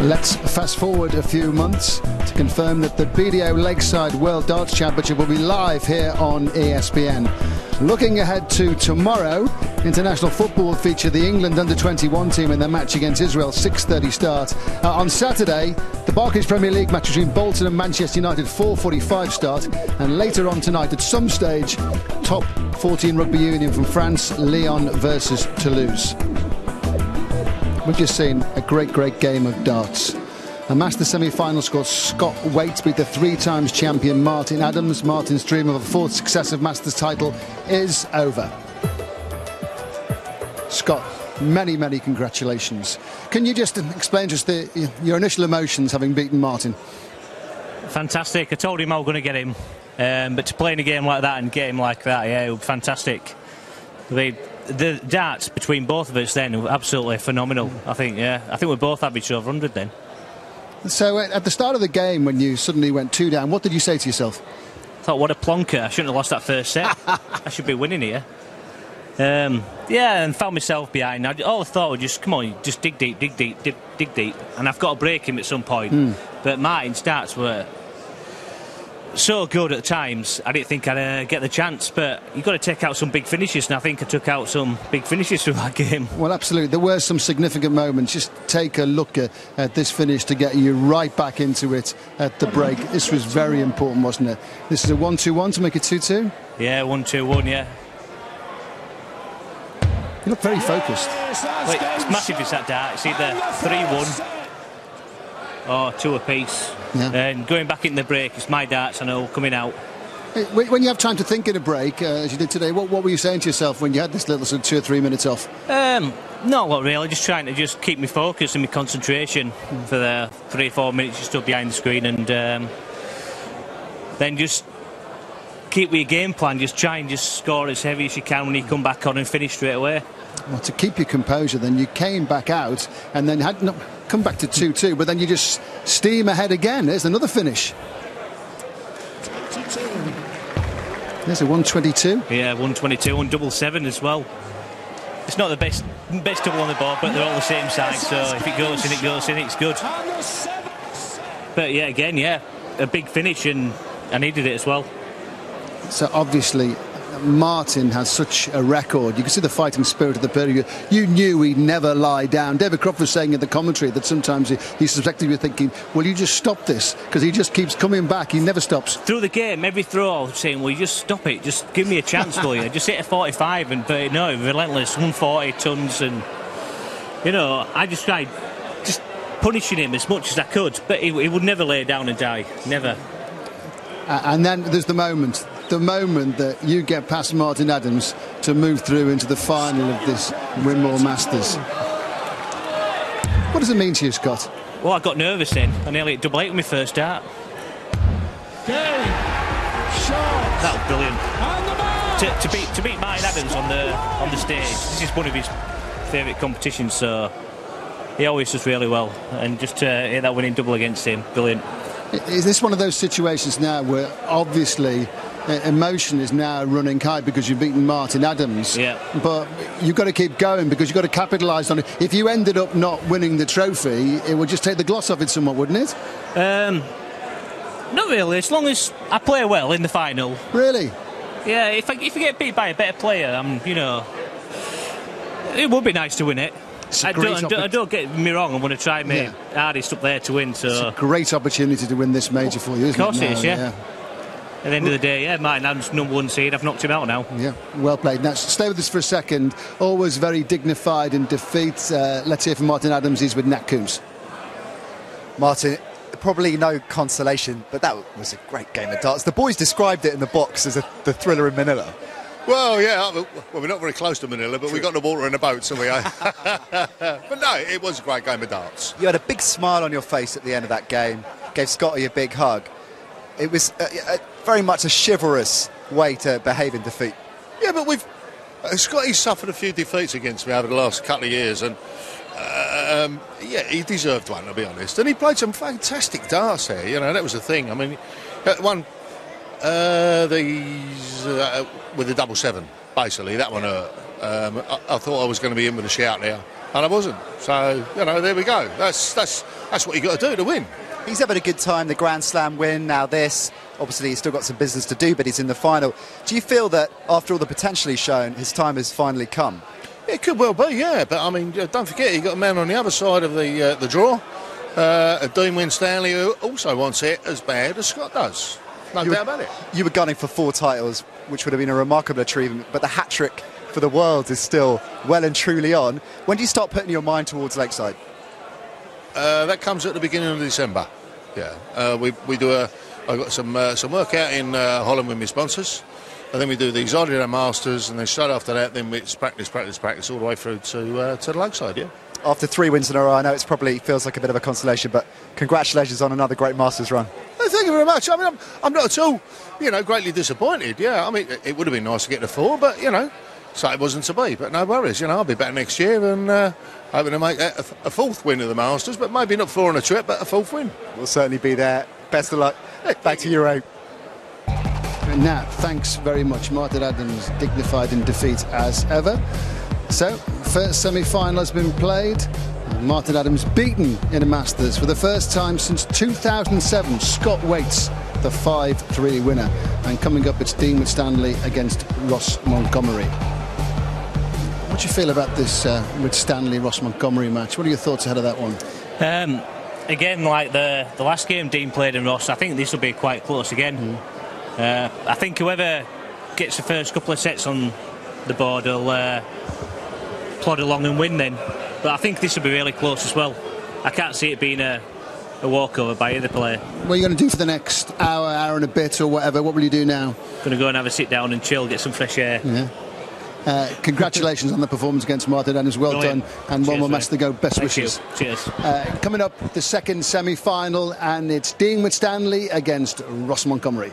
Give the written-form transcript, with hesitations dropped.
Let's fast forward a few months to confirm that the BDO Lakeside World Darts Championship will be live here on ESPN. Looking ahead to tomorrow, international football will feature the England under-21 team in their match against Israel, 6:30 start. On Saturday, the Barclays Premier League match between Bolton and Manchester United, 4:45 start. And later on tonight, at some stage, top 14 rugby union from France, Lyon versus Toulouse. We've just seen a great game of darts. A Masters semi-final score, Scott Waite beat the 3 times champion Martin Adams. Martin's dream of a 4th successive Masters title is over. Scott, many congratulations. Can you just explain to us your initial emotions having beaten Martin? Fantastic. I told him I was going to get him. But to play in a game like that and get him like that, yeah, it was fantastic. The darts between both of us then were absolutely phenomenal. I think we both averaged over 100 then. So at the start of the game, when you suddenly went 2 down, what did you say to yourself? I thought, what a plonker. I shouldn't have lost that first set. I should be winning here. And found myself behind. All I thought was just, come on, just dig deep. And I've got to break him at some point. But Martin's darts were so good at times, I didn't think I'd get the chance, but you've got to take out some big finishes, and I think I took out some big finishes from that game. Well, absolutely. There were some significant moments. Just take a look at this finish to get you right back into it at the break. This was very important, wasn't it? This is a 1-2-1 to make it 2-2? Yeah, 1-2-1, yeah. You look very focused. Well, it's massive, it's that dart. It's either 3-1 or 2 apiece. Yeah. And going back in the break, it's my darts, I know, coming out. When you have time to think in a break, as you did today, what were you saying to yourself when you had this little sort of 2 or 3 minutes off? Not a lot really, just trying to just keep me focused and my concentration for the 3 or 4 minutes you stood behind the screen, and then just keep with your game plan, just try and just score as heavy as you can when you come back on and finish straight away. Well, to keep your composure, then you came back out and then had not come back to 2-2, but then you just steam ahead again. There's another finish. There's a 122. Yeah, 122 and 7-7 as well. It's not the best double on the board, but they're all the same size, so if it goes in, it's good. But yeah, again, yeah, a big finish, and I needed it as well. So obviously Martin has such a record. You can see the fighting spirit of the period. You knew he'd never lie down. David Croft was saying in the commentary that sometimes he suspected you were thinking, will you just stop this? Because he just keeps coming back. He never stops. Through the game, every throw, I was saying, will you just stop it? Just give me a chance, will you? Just hit a 45, but no, relentless, 140 tons. And, you know, I just tried just punishing him as much as I could, but he would never lay down and die. Never. And then there's the moment that you get past Martin Adams to move through into the final of this Winmau Masters. What does it mean to you, Scott? Well, I got nervous then. I nearly hit 8 with my first dart. That was brilliant. To beat Martin Adams on the stage. This is one of his favourite competitions, so he always does really well. And just to hit that winning double against him, brilliant. Is this one of those situations now where obviously emotion is now running high because you've beaten Martin Adams, but you've got to keep going because you've got to capitalise on it? If you ended up not winning the trophy, it would just take the gloss off it somewhat, wouldn't it? Not really, as long as I play well in the final. Really? Yeah, if I get beat by a better player, you know, it would be nice to win it. Don't get me wrong, I'm going to try my hardest up there to win. So it's a great opportunity to win this major for you, isn't it? Of course it is, yeah. At the end of the day, yeah, Martin Adams, #1 seed, I've knocked him out now. Yeah, well played. Now, stay with us for a second. Always very dignified in defeat. Let's hear from Martin Adams. He's with Nat Coombs. Martin, probably no consolation, but that was a great game of darts. The boys described it in the box as the thriller in Manila. Well, yeah, we're not very close to Manila, but we got the water in the boat, so we are. But no, it was a great game of darts. You had a big smile on your face at the end of that game, gave Scotty a big hug. It was very much a chivalrous way to behave in defeat. Yeah, but Scotty suffered a few defeats against me over the last couple of years, and yeah, he deserved one, to be honest. And he played some fantastic darts here, you know, that was the thing. I mean, one... with the 7-7, basically, that one hurt. I thought I was going to be in with a shout there, and I wasn't. So, you know, there we go. That's what you got to do to win. He's having a good time, the Grand Slam win, now this. Obviously, he's still got some business to do, but he's in the final. Do you feel that, after all the potential he's shown, his time has finally come? It could well be, yeah. But, I mean, don't forget, you've got a man on the other side of the draw, Dean Winstanley, who also wants it as bad as Scott does. No doubt about it. You were gunning for 4 titles, which would have been a remarkable achievement, but the hat-trick for the world is still well and truly on. When do you start putting your mind towards Lakeside? That comes at the beginning of December. Yeah, we do I've got some work out in Holland with my sponsors, and then we do the Exodia Masters, and then straight after that, then it's practice all the way through to the Lakeside. Yeah. After 3 wins in a row, I know it probably feels like a bit of a consolation, but congratulations on another great Masters run. Thank you very much. I mean, I'm not at all, greatly disappointed. Yeah, I mean, it would have been nice to get the 4, but so it wasn't to be. But no worries. I'll be back next year and hoping to make that a 4th win of the Masters, but maybe not 4 on a trip, but a 4th win. We'll certainly be there. Best of luck. Back to you, Ray. Nat, thanks very much. Martin Adams dignified in defeat as ever. So, first semi-final has been played. Martin Adams beaten in a Masters for the first time since 2007. Scott Waits, the 5-3 winner. And coming up, it's Dean Winstanley against Ross Montgomery. What do you feel about this Winstanley-Ross Montgomery match? What are your thoughts ahead of that one? Again, like the last game Dean played in Ross, I think this will be quite close again. I think whoever gets the first couple of sets on the board will plod along and win then. But I think this will be really close as well. I can't see it being a walkover by either player. What are you going to do for the next hour and a bit or whatever? What will you do now? Going to go and have a sit down and chill, get some fresh air. Yeah. Congratulations on the performance against Martin Adams. Well done. And one more match to go. Best wishes. Cheers. Coming up, the second semi-final, and it's Dean Winstanley against Ross Montgomery.